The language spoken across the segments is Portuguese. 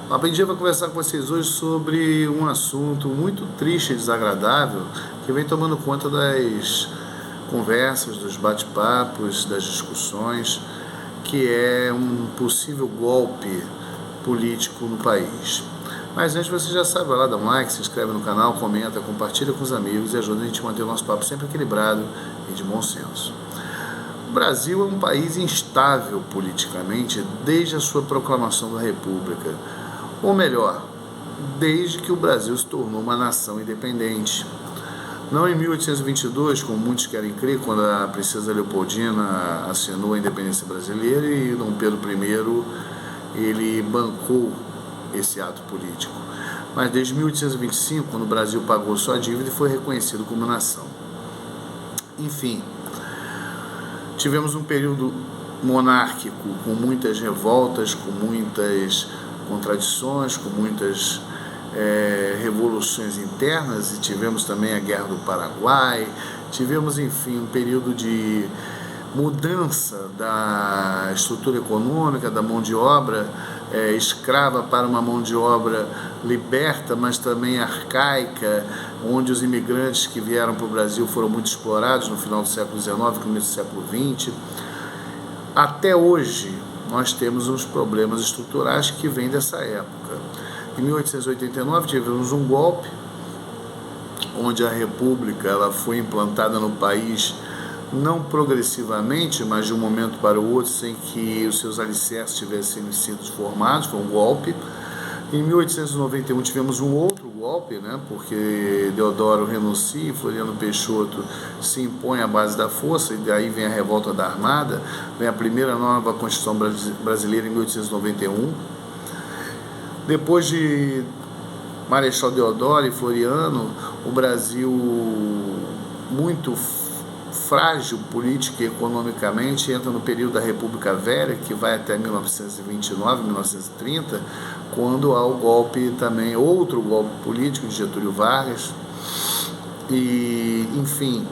Aprendi a conversar com vocês hoje sobre um assunto muito triste e desagradável que vem tomando conta das conversas, dos bate-papos, das discussões, que é um possível golpe político no país. Mas antes você já sabe, vai lá, dá um like, se inscreve no canal, comenta, compartilha com os amigos e ajuda a gente a manter o nosso papo sempre equilibrado e de bom senso. O Brasil é um país instável politicamente desde a sua proclamação da República. Ou melhor, desde que o Brasil se tornou uma nação independente. Não em 1822, como muitos querem crer, quando a princesa Leopoldina assinou a independência brasileira e Dom Pedro I ele bancou esse ato político. Mas desde 1825, quando o Brasil pagou sua dívida e foi reconhecido como nação. Enfim, tivemos um período monárquico com muitas revoltas, com muitas contradições, com muitas revoluções internas, e tivemos também a Guerra do Paraguai, tivemos, enfim, um período de mudança da estrutura econômica, da mão de obra escrava para uma mão de obra liberta, mas também arcaica, onde os imigrantes que vieram para o Brasil foram muito explorados no final do século XIX, começo do século XX. Até hoje, nós temos uns problemas estruturais que vêm dessa época. Em 1889 tivemos um golpe, onde a República ela foi implantada no país não progressivamente, mas de um momento para o outro, sem que os seus alicerces tivessem sido formados, foi um golpe. Em 1891 tivemos um outro golpe, porque Deodoro renuncia e Floriano Peixoto se impõe à base da força, e daí vem a revolta da Armada, vem a primeira nova Constituição brasileira em 1891. Depois de Marechal Deodoro e Floriano, o Brasil muito frágil política e economicamente entra no período da República Velha, que vai até 1929, 1930, quando há o golpe também, outro golpe político de Getúlio Vargas. E, enfim,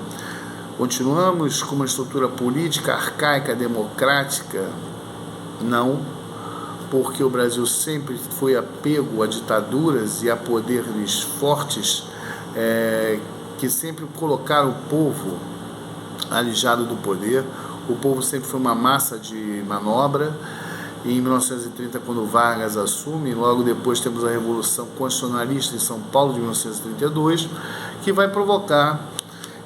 continuamos com uma estrutura política arcaica, democrática? Não, porque o Brasil sempre foi apego a ditaduras e a poderes fortes que sempre colocaram o povo alijado do poder. O povo sempre foi uma massa de manobra. E em 1930, quando Vargas assume, logo depois temos a Revolução Constitucionalista em São Paulo de 1932, que vai provocar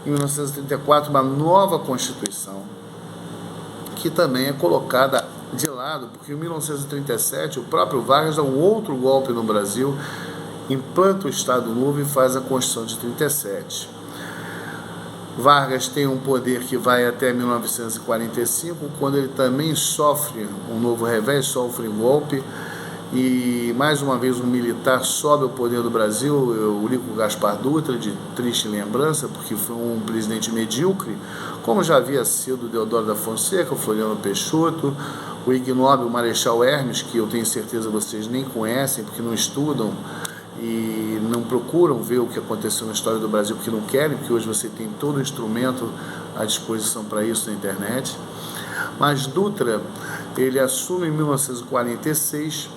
em 1934 uma nova Constituição, que também é colocada de lado, porque em 1937 o próprio Vargas dá um outro golpe no Brasil, implanta o Estado Novo e faz a Constituição de 37. Vargas tem um poder que vai até 1945, quando ele também sofre um novo revés, sofre um golpe, e mais uma vez um militar sobe ao poder do Brasil, o Eurico Gaspar Dutra, de triste lembrança, porque foi um presidente medíocre, como já havia sido Deodoro da Fonseca, o Floriano Peixoto, o ignóbil Marechal Hermes, que eu tenho certeza vocês nem conhecem, porque não estudam e não procuram ver o que aconteceu na história do Brasil, porque não querem, porque hoje você tem todo o instrumento à disposição para isso na internet. Mas Dutra, ele assume em 1946,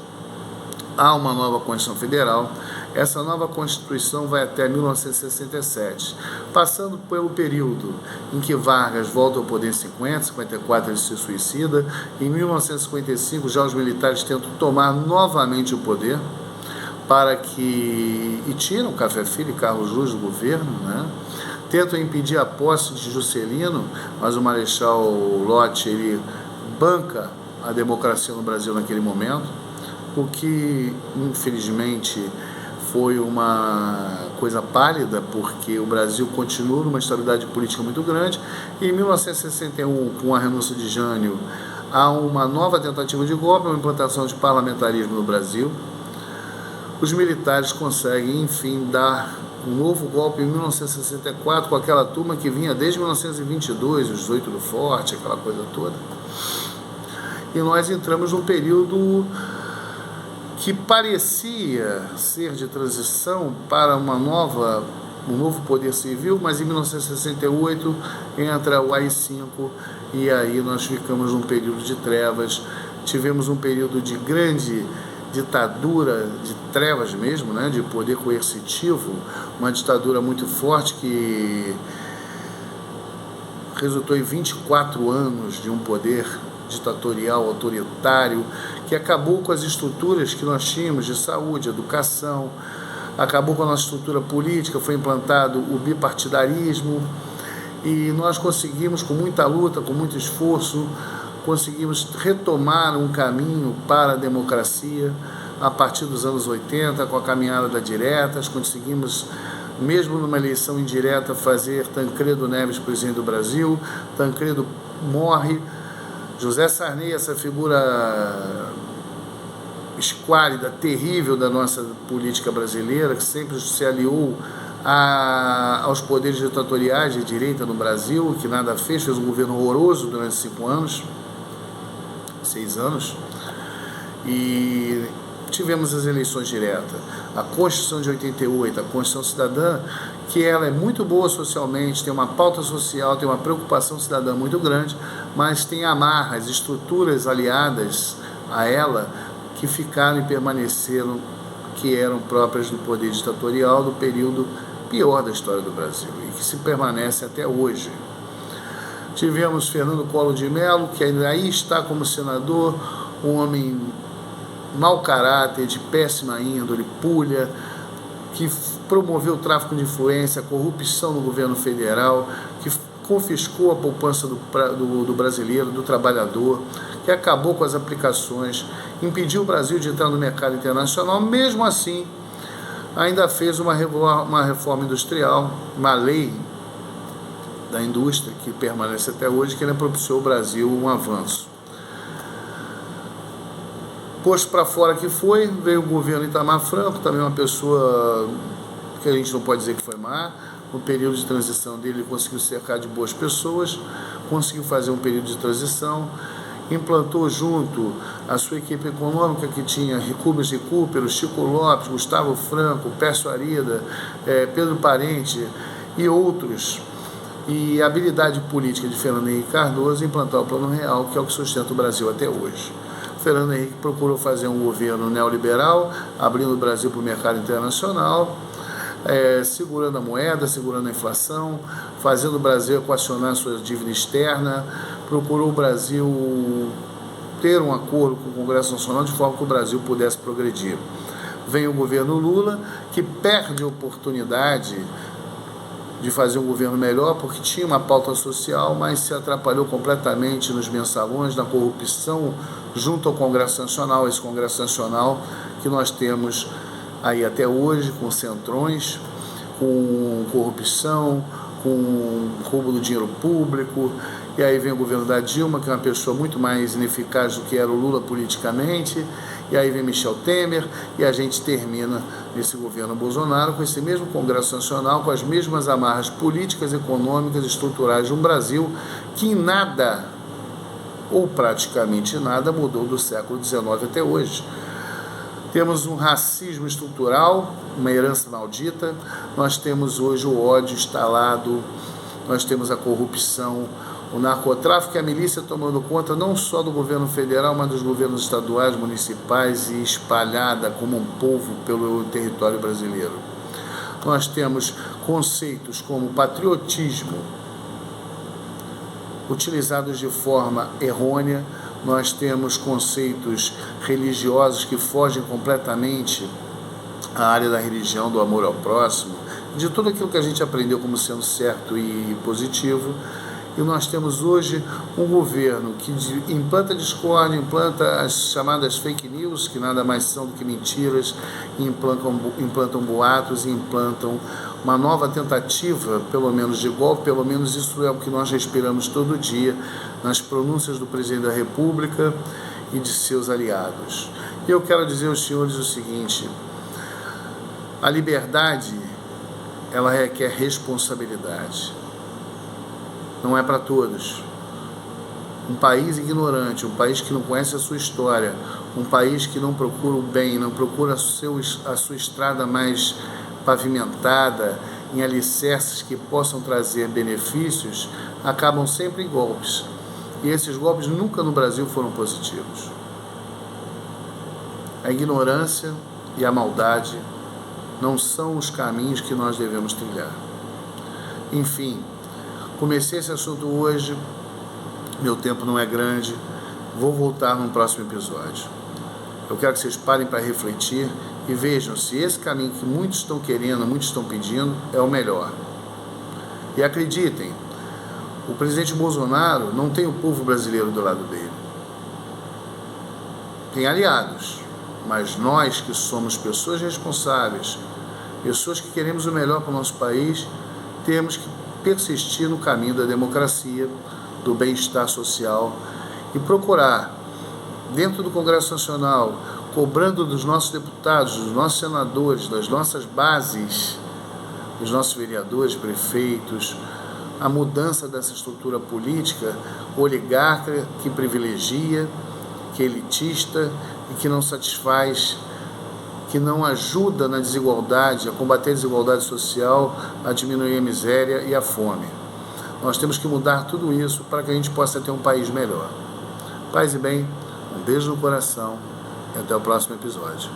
há uma nova Constituição Federal. Essa nova Constituição vai até 1967, passando pelo período em que Vargas volta ao poder em 54 ele se suicida. Em 1955 já os militares tentam tomar novamente o poder, e tiram Café Filho e Carlos Luz do governo, tentam impedir a posse de Juscelino, mas o Marechal Lott ele banca a democracia no Brasil naquele momento, o que infelizmente foi uma coisa pálida, porque o Brasil continua numa estabilidade política muito grande. E em 1961, com a renúncia de Jânio, há uma nova tentativa de golpe, uma implantação de parlamentarismo no Brasil. Os militares conseguem, enfim, dar um novo golpe em 1964 com aquela turma que vinha desde 1922, os 8 do Forte, aquela coisa toda. E nós entramos num período que parecia ser de transição para um novo poder civil, mas em 1968 entra o AI-5 e aí nós ficamos num período de trevas. Tivemos um período de grande ditadura de trevas mesmo, né, de poder coercitivo, uma ditadura muito forte que resultou em 24 anos de um poder ditatorial, autoritário, que acabou com as estruturas que nós tínhamos de saúde, educação, acabou com a nossa estrutura política, foi implantado o bipartidarismo e nós conseguimos, com muita luta, com muito esforço, conseguimos retomar um caminho para a democracia a partir dos anos 80, com a caminhada das diretas, conseguimos, mesmo numa eleição indireta, fazer Tancredo Neves presidente do Brasil. Tancredo morre, José Sarney, essa figura esquálida, terrível da nossa política brasileira, que sempre se aliou aos poderes ditatoriais de direita no Brasil, que nada fez um governo horroroso durante 6 anos, e tivemos as eleições diretas. A Constituição de 88, a Constituição Cidadã, que ela é muito boa socialmente, tem uma pauta social, tem uma preocupação cidadã muito grande, mas tem amarras, estruturas aliadas a ela que ficaram e permaneceram, que eram próprias do poder ditatorial do período pior da história do Brasil e que se permanece até hoje. Tivemos Fernando Collor de Mello, que ainda aí está como senador, um homem mau caráter, de péssima índole, pulha, que promoveu o tráfico de influência, a corrupção no governo federal, que confiscou a poupança do brasileiro, do trabalhador, que acabou com as aplicações, impediu o Brasil de entrar no mercado internacional. Mesmo assim, ainda fez uma reforma industrial, uma lei da indústria que permanece até hoje, que ainda propiciou ao Brasil um avanço. Posto para fora que foi, veio o governo Itamar Franco, também uma pessoa que a gente não pode dizer que foi má. No período de transição dele, ele conseguiu cercar de boas pessoas, conseguiu fazer um período de transição, implantou junto a sua equipe econômica, que tinha Rubens Recupero, Chico Lopes, Gustavo Franco, Pércio Arida, Pedro Parente e outros, e a habilidade política de Fernando Henrique Cardoso implantar o Plano Real, que é o que sustenta o Brasil até hoje. Fernando Henrique procurou fazer um governo neoliberal, abrindo o Brasil para o mercado internacional, segurando a moeda, segurando a inflação, fazendo o Brasil equacionar sua dívida externa, procurou o Brasil ter um acordo com o Congresso Nacional de forma que o Brasil pudesse progredir. Vem o governo Lula, que perde a oportunidade de fazer um governo melhor, porque tinha uma pauta social, mas se atrapalhou completamente nos mensalões, na corrupção junto ao Congresso Nacional, esse Congresso Nacional que nós temos aí até hoje, com centrões, com corrupção, com roubo do dinheiro público. E aí vem o governo da Dilma, que é uma pessoa muito mais ineficaz do que era o Lula politicamente, e aí vem Michel Temer, e a gente termina nesse governo Bolsonaro com esse mesmo Congresso Nacional, com as mesmas amarras políticas, econômicas, estruturais de um Brasil que em nada, ou praticamente nada, mudou do século XIX até hoje. Temos um racismo estrutural, uma herança maldita, nós temos hoje o ódio instalado, nós temos a corrupção, o narcotráfico e a milícia tomando conta não só do governo federal, mas dos governos estaduais, municipais e espalhada como um polvo pelo território brasileiro. Nós temos conceitos como patriotismo utilizados de forma errônea, nós temos conceitos religiosos que fogem completamente à área da religião, do amor ao próximo, de tudo aquilo que a gente aprendeu como sendo certo e positivo. E nós temos hoje um governo que implanta discórdia, implanta as chamadas fake news, que nada mais são do que mentiras, implantam boatos e implantam uma nova tentativa, pelo menos de golpe. Pelo menos isso é o que nós respiramos todo dia nas pronúncias do presidente da República e de seus aliados. E eu quero dizer aos senhores o seguinte: a liberdade, ela requer responsabilidade. Não é para todos. Um país ignorante, um país que não conhece a sua história, um país que não procura o bem, não procura a sua estrada mais pavimentada, em alicerces que possam trazer benefícios, acabam sempre em golpes. E esses golpes nunca no Brasil foram positivos. A ignorância e a maldade não são os caminhos que nós devemos trilhar. Enfim, comecei esse assunto hoje, meu tempo não é grande, vou voltar num próximo episódio. Eu quero que vocês parem para refletir e vejam se esse caminho que muitos estão querendo, muitos estão pedindo, é o melhor. E acreditem, o presidente Bolsonaro não tem o povo brasileiro do lado dele. Tem aliados, mas nós que somos pessoas responsáveis, pessoas que queremos o melhor para o nosso país, temos que persistir no caminho da democracia, do bem-estar social e procurar, dentro do Congresso Nacional, cobrando dos nossos deputados, dos nossos senadores, das nossas bases, dos nossos vereadores, prefeitos, a mudança dessa estrutura política oligarca que privilegia, que é elitista e que não satisfaz, que não ajuda na desigualdade, a combater a desigualdade social, a diminuir a miséria e a fome. Nós temos que mudar tudo isso para que a gente possa ter um país melhor. Paz e bem, um beijo no coração e até o próximo episódio.